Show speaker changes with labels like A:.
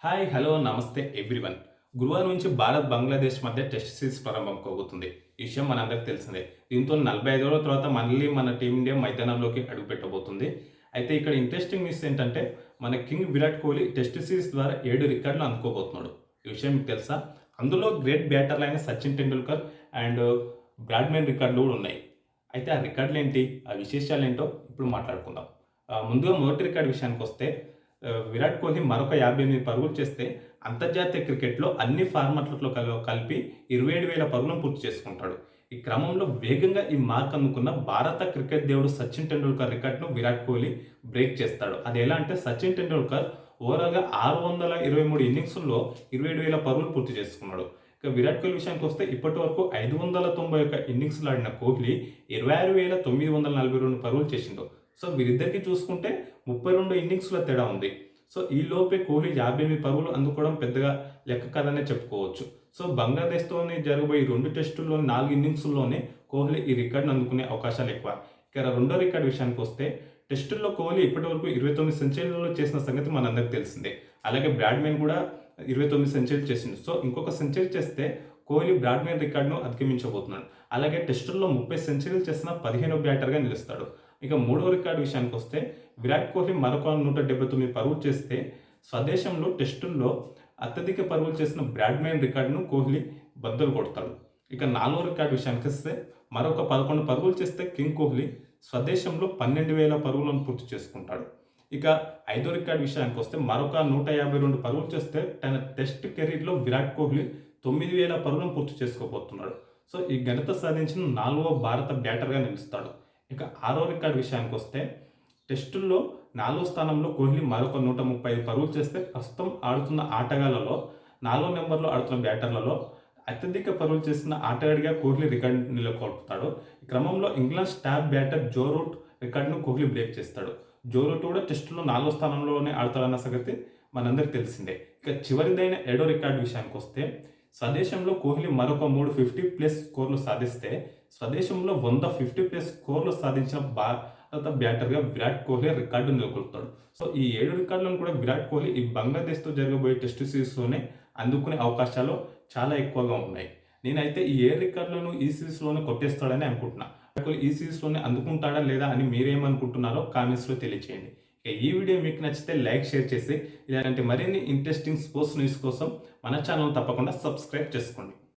A: Hi hello నమస్తే everyone. గురువారం నుంచి భారత్ బంగ్లాదేశ్ మధ్య టెస్ట్ సిరీస్ ప్రారంభం కాబోతుంది. ఈ విషయం మనందరికీ తెలిసిందే. దీంతో 45 రోజుల తర్వాత మళ్ళీ మన టీమిండియా మైదానంలోకి అడుగుపెట్టబోతుంది. అయితే ఇక్కడ ఇంట్రెస్టింగ్ న్యూస్ ఏంటంటే మన king Virat Kohli test series ద్వారా 7 రికార్డులు అందుకోబోతున్నాడు. ఈ విషయం మీకు తెలుసా? అందులో గ్రేట్ బ్యాటర్లు అయిన సచిన్ టెండూల్కర్ అండ్ బ్రాడ్మెన్ రికార్డులు కూడా ఉన్నాయి. అయితే ఆ రికార్డులు ఏంటి, ఆ విశేషాలు ఏంటో ఇప్పుడు మాట్లాడుకుందాం. ముందుగా మొదటి రికార్డు విషయానికి వస్తే విరాట్ కోహ్లీ మరొక 58 పరుగులు చేస్తే అంతర్జాతీయ క్రికెట్లో అన్ని ఫార్మాట్లలో కలిపి 27,000 పరుగులను పూర్తి చేసుకుంటాడు. ఈ క్రమంలో వేగంగా ఈ మార్క్ అందుకున్న భారత క్రికెట్ దేవుడు సచిన్ టెండూల్కర్ రికార్డును విరాట్ కోహ్లీ బ్రేక్ చేస్తాడు. అది ఎలా అంటే సచిన్ టెండూల్కర్ ఓవరాల్గా 623 ఇన్నింగ్స్లో 27,000 పరుగులు పూర్తి చేసుకున్నాడు. ఇక విరాట్ కోహ్లీ విషయానికి వస్తే ఇప్పటి వరకు 591 ఇన్నింగ్స్లు ఆడిన కోహ్లీ 26,942 పరుగులు చేసిండు. సో వీరిద్దరికి చూసుకుంటే 32 ఇన్నింగ్స్ల తేడా ఉంది. సో ఈ లోపే కోహ్లీ 58 పరుగులు అందుకోవడం పెద్దగా లెక్క కాదనే చెప్పుకోవచ్చు. సో బంగ్లాదేశ్తోని జరగబోయే 2 టెస్టుల్లోని 4 ఇన్నింగ్స్లోనే కోహ్లీ ఈ రికార్డును అందుకునే అవకాశాలు ఎక్కువ. ఇక రెండో రికార్డు విషయానికి వస్తే టెస్టుల్లో కోహ్లీ ఇప్పటివరకు 29 సెంచరీలు చేసిన సంగతి మనందరికీ తెలిసిందే. అలాగే బ్రాడ్మెన్ కూడా 29 సెంచరీలు చేసిండు. సో ఇంకొక సెంచరీ చేస్తే కోహ్లీ బ్రాడ్మెన్ రికార్డును అధిగమించబోతున్నాడు. అలాగే టెస్టుల్లో 30 సెంచరీలు చేసిన 15వ బ్యాటర్గా నిలుస్తాడు. ఇక మూడవ రికార్డు విషయానికి వస్తే విరాట్ కోహ్లీ మరొక 179 పరుగులు చేస్తే స్వదేశంలో టెస్టుల్లో అత్యధిక పరుగులు చేసిన బ్రాడ్మెన్ రికార్డును కోహ్లీ బద్దలు కొడతాడు. ఇక నాలుగో రికార్డు విషయానికి వస్తే మరొక 11 పరుగులు చేస్తే కింగ్ కోహ్లీ స్వదేశంలో 12,000 పరుగులను పూర్తి చేసుకుంటాడు. ఇక ఐదో రికార్డు విషయానికి వస్తే మరొక 152 పరుగులు చేస్తే తన టెస్ట్ కెరీర్లో విరాట్ కోహ్లీ 9,000 పరుగులను పూర్తి చేసుకోబోతున్నాడు. సో ఈ ఘనత సాధించిన 4వ భారత బ్యాటర్గా నిలుస్తాడు. ఇక ఆరో రికార్డు విషయానికి వస్తే టెస్టుల్లో 4వ స్థానంలో కోహ్లీ మరొక 135 పరుగులు చేస్తే ప్రస్తుతం ఆడుతున్న ఆటగాళ్లలో 4వ నెంబర్లో ఆడుతున్న బ్యాటర్లలో అత్యధిక పరుగులు చేసిన ఆటగాడిగా కోహ్లీ రికార్డు నెలకొల్పుతాడు. ఈ క్రమంలో England star batter Joe Root రికార్డును కోహ్లీ బ్రేక్ చేస్తాడు. జో రూట్ కూడా టెస్టులో 4వ స్థానంలోనే ఆడతాడన్న సంగతి మనందరికీ తెలిసిందే. ఇక చివరిదైన 7వ రికార్డు విషయానికి వస్తే స్వదేశంలో కోహ్లీ మరొక 3 50+ స్కోర్లు సాధిస్తే స్వదేశంలో 100 50+ స్కోర్లు సాధించిన భారత బ్యాటర్గా విరాట్ కోహ్లీ రికార్డు నెలకొల్పుతాడు. సో ఈ 7 రికార్డులను కూడా విరాట్ కోహ్లీ ఈ బంగ్లాదేశ్తో జరగబోయే టెస్ట్ సిరీస్లోనే అందుకునే అవకాశాలు చాలా ఎక్కువగా ఉన్నాయి. నేనైతే ఈ 7 రికార్డులను ఈ సిరీస్లోనే కొట్టేస్తాడని అనుకుంటున్నా. ఈ సిరీస్లోనే అందుకుంటాడా లేదా అని మీరేమనుకుంటున్నారో కామెంట్స్లో తెలియచేయండి. ఇక ఈ వీడియో మీకు నచ్చితే లైక్, షేర్ చేసి ఇలాంటి మరిన్ని ఇంట్రెస్టింగ్ స్పోర్ట్స్ న్యూస్ కోసం మన ఛానల్ తప్పకుండా సబ్స్క్రైబ్ చేసుకోండి.